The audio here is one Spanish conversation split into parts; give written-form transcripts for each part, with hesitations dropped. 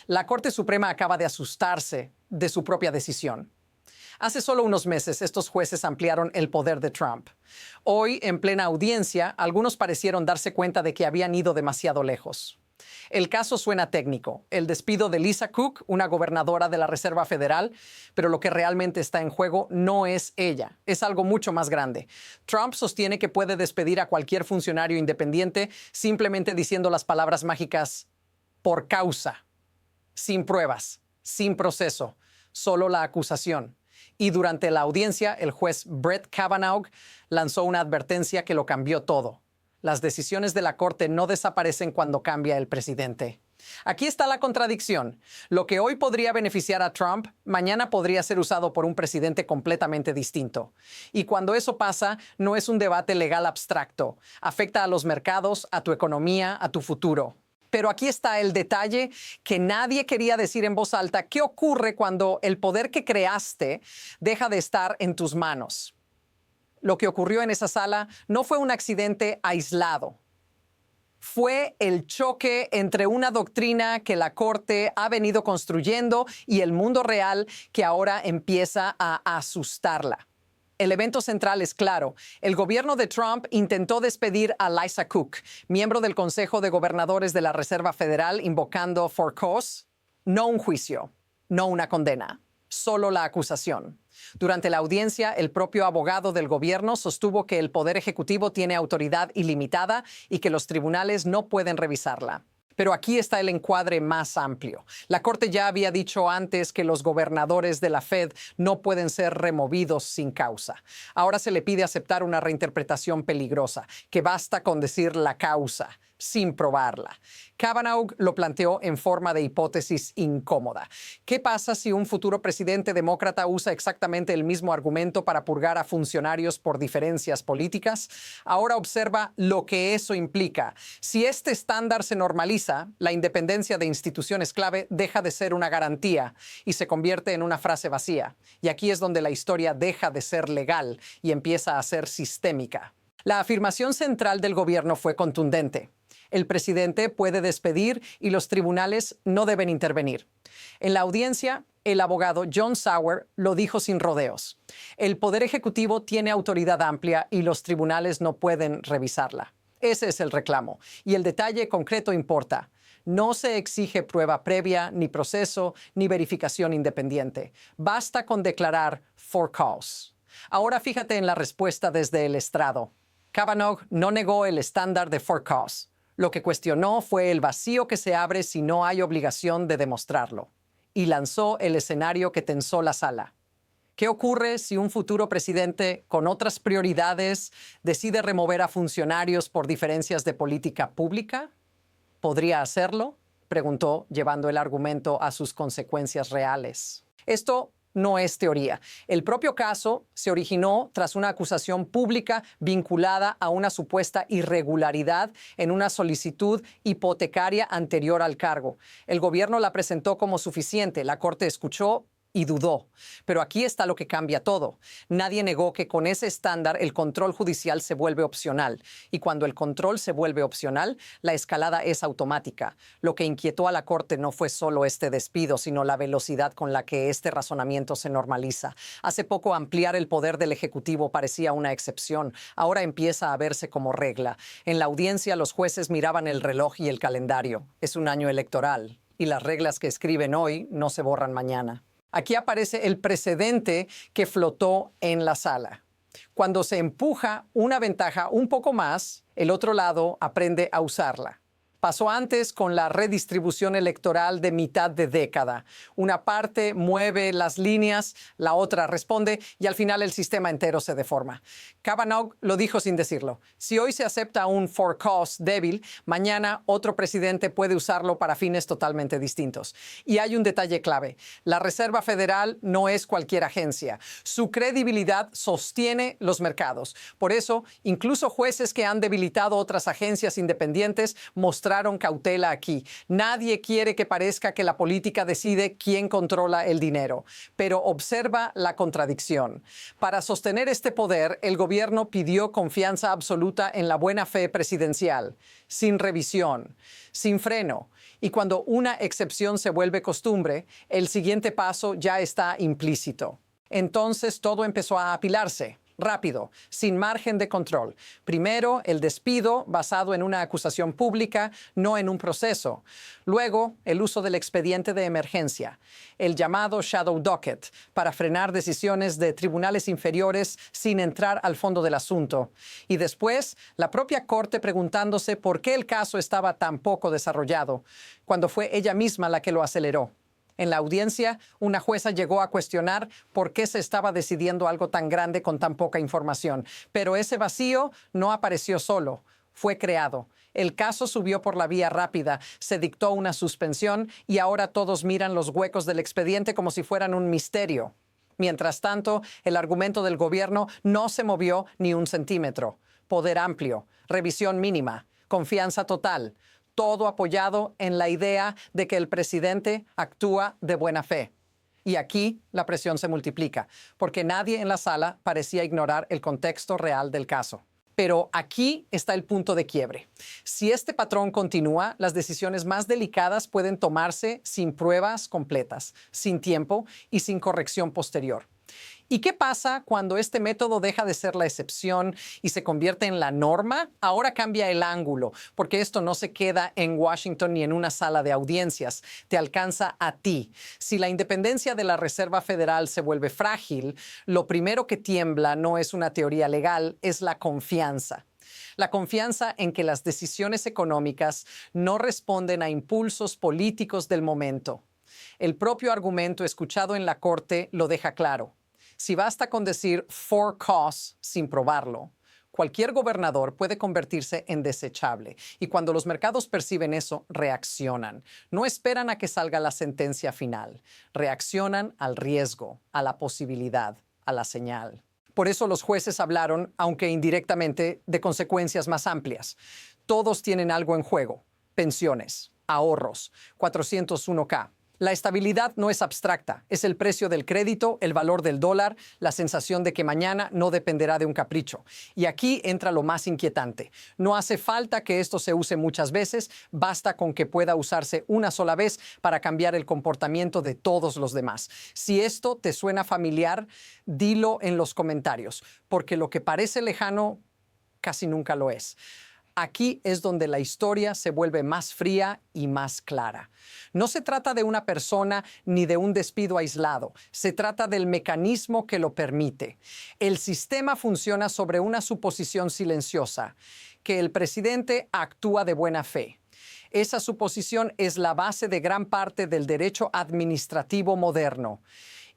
La Corte Suprema acaba de asustarse de su propia decisión. Hace solo unos meses, estos jueces ampliaron el poder de Trump. Hoy, en plena audiencia, algunos parecieron darse cuenta de que habían ido demasiado lejos. El caso suena técnico, el despido de Lisa Cook, una gobernadora de la Reserva Federal, pero lo que realmente está en juego no es ella, es algo mucho más grande. Trump sostiene que puede despedir a cualquier funcionario independiente simplemente diciendo las palabras mágicas por causa, sin pruebas, sin proceso, solo la acusación. Y durante la audiencia, el juez Brett Kavanaugh lanzó una advertencia que lo cambió todo. Las decisiones de la Corte no desaparecen cuando cambia el presidente. Aquí está la contradicción. Lo que hoy podría beneficiar a Trump, mañana podría ser usado por un presidente completamente distinto. Y cuando eso pasa, no es un debate legal abstracto. Afecta a los mercados, a tu economía, a tu futuro. Pero aquí está el detalle que nadie quería decir en voz alta. ¿Qué ocurre cuando el poder que creaste deja de estar en tus manos? Lo que ocurrió en esa sala no fue un accidente aislado. Fue el choque entre una doctrina que la Corte ha venido construyendo y el mundo real que ahora empieza a asustarla. El evento central es claro. El gobierno de Trump intentó despedir a Lisa Cook, miembro del Consejo de Gobernadores de la Reserva Federal, invocando for cause, no un juicio, no una condena, solo la acusación. Durante la audiencia, el propio abogado del gobierno sostuvo que el Poder Ejecutivo tiene autoridad ilimitada y que los tribunales no pueden revisarla. Pero aquí está el encuadre más amplio. La Corte ya había dicho antes que los gobernadores de la Fed no pueden ser removidos sin causa. Ahora se le pide aceptar una reinterpretación peligrosa, que basta con decir la causa, sin probarla. Kavanaugh lo planteó en forma de hipótesis incómoda. ¿Qué pasa si un futuro presidente demócrata usa exactamente el mismo argumento para purgar a funcionarios por diferencias políticas? Ahora observa lo que eso implica. Si este estándar se normaliza, la independencia de instituciones clave deja de ser una garantía y se convierte en una frase vacía. Y aquí es donde la historia deja de ser legal y empieza a ser sistémica. La afirmación central del gobierno fue contundente. El presidente puede despedir y los tribunales no deben intervenir. En la audiencia, el abogado John Sauer lo dijo sin rodeos. El Poder Ejecutivo tiene autoridad amplia y los tribunales no pueden revisarla. Ese es el reclamo. Y el detalle concreto importa. No se exige prueba previa, ni proceso, ni verificación independiente. Basta con declarar for cause. Ahora fíjate en la respuesta desde el estrado. Kavanaugh no negó el estándar de for cause. Lo que cuestionó fue el vacío que se abre si no hay obligación de demostrarlo. Y lanzó el escenario que tensó la sala. ¿Qué ocurre si un futuro presidente con otras prioridades decide remover a funcionarios por diferencias de política pública? ¿Podría hacerlo?, preguntó, llevando el argumento a sus consecuencias reales. Esto no es teoría. El propio caso se originó tras una acusación pública vinculada a una supuesta irregularidad en una solicitud hipotecaria anterior al cargo. El gobierno la presentó como suficiente. La Corte escuchó y dudó. Pero aquí está lo que cambia todo. Nadie negó que con ese estándar el control judicial se vuelve opcional. Y cuando el control se vuelve opcional, la escalada es automática. Lo que inquietó a la Corte no fue solo este despido, sino la velocidad con la que este razonamiento se normaliza. Hace poco ampliar el poder del Ejecutivo parecía una excepción. Ahora empieza a verse como regla. En la audiencia, los jueces miraban el reloj y el calendario. Es un año electoral. Y las reglas que escriben hoy no se borran mañana. Aquí aparece el precedente que flotó en la sala. Cuando se empuja una ventaja un poco más, el otro lado aprende a usarla. Pasó antes con la redistribución electoral de mitad de década. Una parte mueve las líneas, la otra responde y al final el sistema entero se deforma. Kavanaugh lo dijo sin decirlo. Si hoy se acepta un for cause débil, mañana otro presidente puede usarlo para fines totalmente distintos. Y hay un detalle clave. La Reserva Federal no es cualquier agencia. Su credibilidad sostiene los mercados. Por eso, incluso jueces que han debilitado otras agencias independientes mostraron cautela aquí. Nadie quiere que parezca que la política decide quién controla el dinero. Pero observa la contradicción. Para sostener este poder, el gobierno pidió confianza absoluta en la buena fe presidencial, sin revisión, sin freno. Y cuando una excepción se vuelve costumbre, el siguiente paso ya está implícito. Entonces todo empezó a apilarse, rápido, sin margen de control. Primero, el despido basado en una acusación pública, no en un proceso. Luego, el uso del expediente de emergencia, el llamado shadow docket, para frenar decisiones de tribunales inferiores sin entrar al fondo del asunto. Y después, la propia Corte preguntándose por qué el caso estaba tan poco desarrollado, cuando fue ella misma la que lo aceleró. En la audiencia, una jueza llegó a cuestionar por qué se estaba decidiendo algo tan grande con tan poca información. Pero ese vacío no apareció solo, fue creado. El caso subió por la vía rápida, se dictó una suspensión y ahora todos miran los huecos del expediente como si fueran un misterio. Mientras tanto, el argumento del gobierno no se movió ni un centímetro. Poder amplio, revisión mínima, confianza total. Todo apoyado en la idea de que el presidente actúa de buena fe. Y aquí la presión se multiplica, porque nadie en la sala parecía ignorar el contexto real del caso. Pero aquí está el punto de quiebre. Si este patrón continúa, las decisiones más delicadas pueden tomarse sin pruebas completas, sin tiempo y sin corrección posterior. ¿Y qué pasa cuando este método deja de ser la excepción y se convierte en la norma? Ahora cambia el ángulo, porque esto no se queda en Washington ni en una sala de audiencias, te alcanza a ti. Si la independencia de la Reserva Federal se vuelve frágil, lo primero que tiembla no es una teoría legal, es la confianza. La confianza en que las decisiones económicas no responden a impulsos políticos del momento. El propio argumento escuchado en la Corte lo deja claro. Si basta con decir for cause sin probarlo, cualquier gobernador puede convertirse en desechable. Y cuando los mercados perciben eso, reaccionan. No esperan a que salga la sentencia final. Reaccionan al riesgo, a la posibilidad, a la señal. Por eso los jueces hablaron, aunque indirectamente, de consecuencias más amplias. Todos tienen algo en juego. Pensiones, ahorros, 401(k). La estabilidad no es abstracta, es el precio del crédito, el valor del dólar, la sensación de que mañana no dependerá de un capricho. Y aquí entra lo más inquietante. No hace falta que esto se use muchas veces, basta con que pueda usarse una sola vez para cambiar el comportamiento de todos los demás. Si esto te suena familiar, dilo en los comentarios, porque lo que parece lejano casi nunca lo es. Aquí es donde la historia se vuelve más fría y más clara. No se trata de una persona ni de un despido aislado. Se trata del mecanismo que lo permite. El sistema funciona sobre una suposición silenciosa, que el presidente actúa de buena fe. Esa suposición es la base de gran parte del derecho administrativo moderno.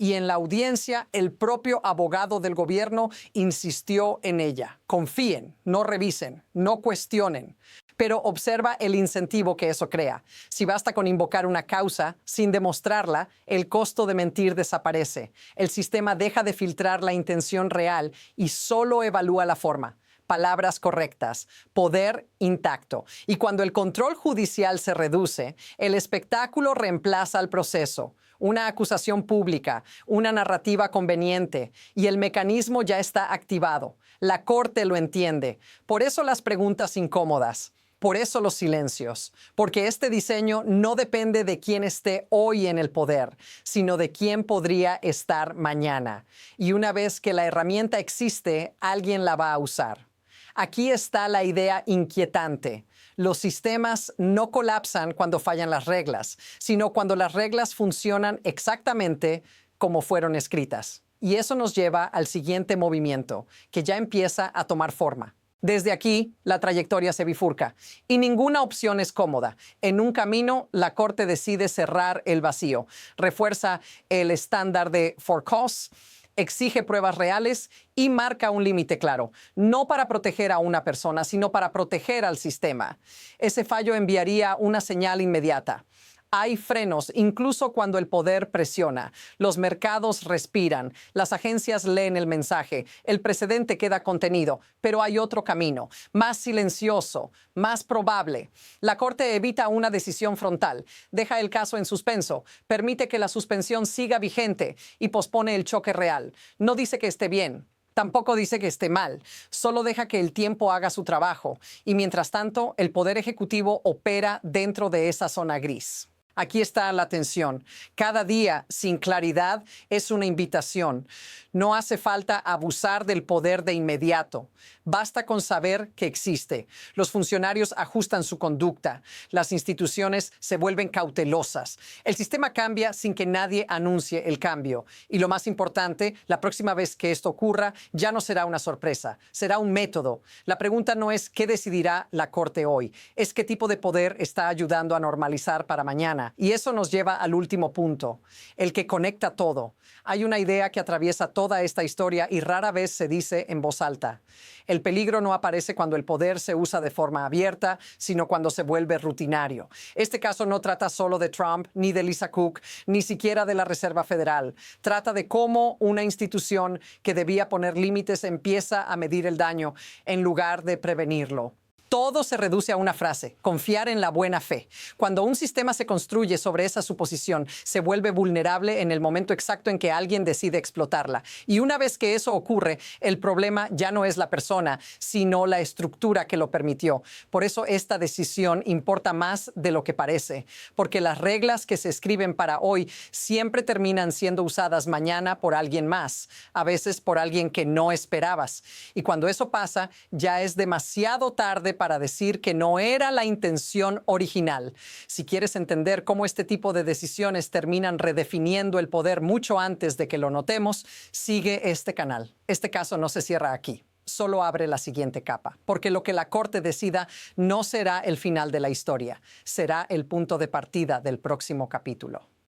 Y en la audiencia, el propio abogado del gobierno insistió en ella. Confíen, no revisen, no cuestionen. Pero observa el incentivo que eso crea. Si basta con invocar una causa sin demostrarla, el costo de mentir desaparece. El sistema deja de filtrar la intención real y solo evalúa la forma. Palabras correctas, poder intacto. Y cuando el control judicial se reduce, el espectáculo reemplaza al proceso. Una acusación pública, una narrativa conveniente, y el mecanismo ya está activado. La Corte lo entiende. Por eso las preguntas incómodas. Por eso los silencios, porque este diseño no depende de quién esté hoy en el poder, sino de quién podría estar mañana. Y una vez que la herramienta existe, alguien la va a usar. Aquí está la idea inquietante. Los sistemas no colapsan cuando fallan las reglas, sino cuando las reglas funcionan exactamente como fueron escritas. Y eso nos lleva al siguiente movimiento, que ya empieza a tomar forma. Desde aquí, la trayectoria se bifurca y ninguna opción es cómoda. En un camino, la Corte decide cerrar el vacío, refuerza el estándar de for cause, exige pruebas reales y marca un límite claro, no para proteger a una persona, sino para proteger al sistema. Ese fallo enviaría una señal inmediata. Hay frenos, incluso cuando el poder presiona. Los mercados respiran, las agencias leen el mensaje, el precedente queda contenido, pero hay otro camino, más silencioso, más probable. La Corte evita una decisión frontal, deja el caso en suspenso, permite que la suspensión siga vigente y pospone el choque real. No dice que esté bien, Tampoco dice que esté mal, solo deja que el tiempo haga su trabajo y mientras tanto el Poder Ejecutivo opera dentro de esa zona gris. Aquí está la tensión. Cada día sin claridad es una invitación. No hace falta abusar del poder de inmediato. Basta con saber que existe. Los funcionarios ajustan su conducta. Las instituciones se vuelven cautelosas. El sistema cambia sin que nadie anuncie el cambio. Y lo más importante, la próxima vez que esto ocurra, ya no será una sorpresa. Será un método. La pregunta no es qué decidirá la Corte hoy. Es qué tipo de poder está ayudando a normalizar para mañana. Y eso nos lleva al último punto, el que conecta todo. Hay una idea que atraviesa toda esta historia y rara vez se dice en voz alta. El peligro no aparece cuando el poder se usa de forma abierta, sino cuando se vuelve rutinario. Este caso no trata solo de Trump, ni de Lisa Cook, ni siquiera de la Reserva Federal. Trata de cómo una institución que debía poner límites empieza a medir el daño en lugar de prevenirlo. Todo se reduce a una frase: confiar en la buena fe. Cuando un sistema se construye sobre esa suposición, se vuelve vulnerable en el momento exacto en que alguien decide explotarla. Y una vez que eso ocurre, el problema ya no es la persona, sino la estructura que lo permitió. Por eso esta decisión importa más de lo que parece, porque las reglas que se escriben para hoy siempre terminan siendo usadas mañana por alguien más, a veces por alguien que no esperabas. Y cuando eso pasa, ya es demasiado tarde para decir que no era la intención original. Si quieres entender cómo este tipo de decisiones terminan redefiniendo el poder mucho antes de que lo notemos, sigue este canal. Este caso no se cierra aquí. Solo abre la siguiente capa, porque lo que la Corte decida no será el final de la historia, será el punto de partida del próximo capítulo.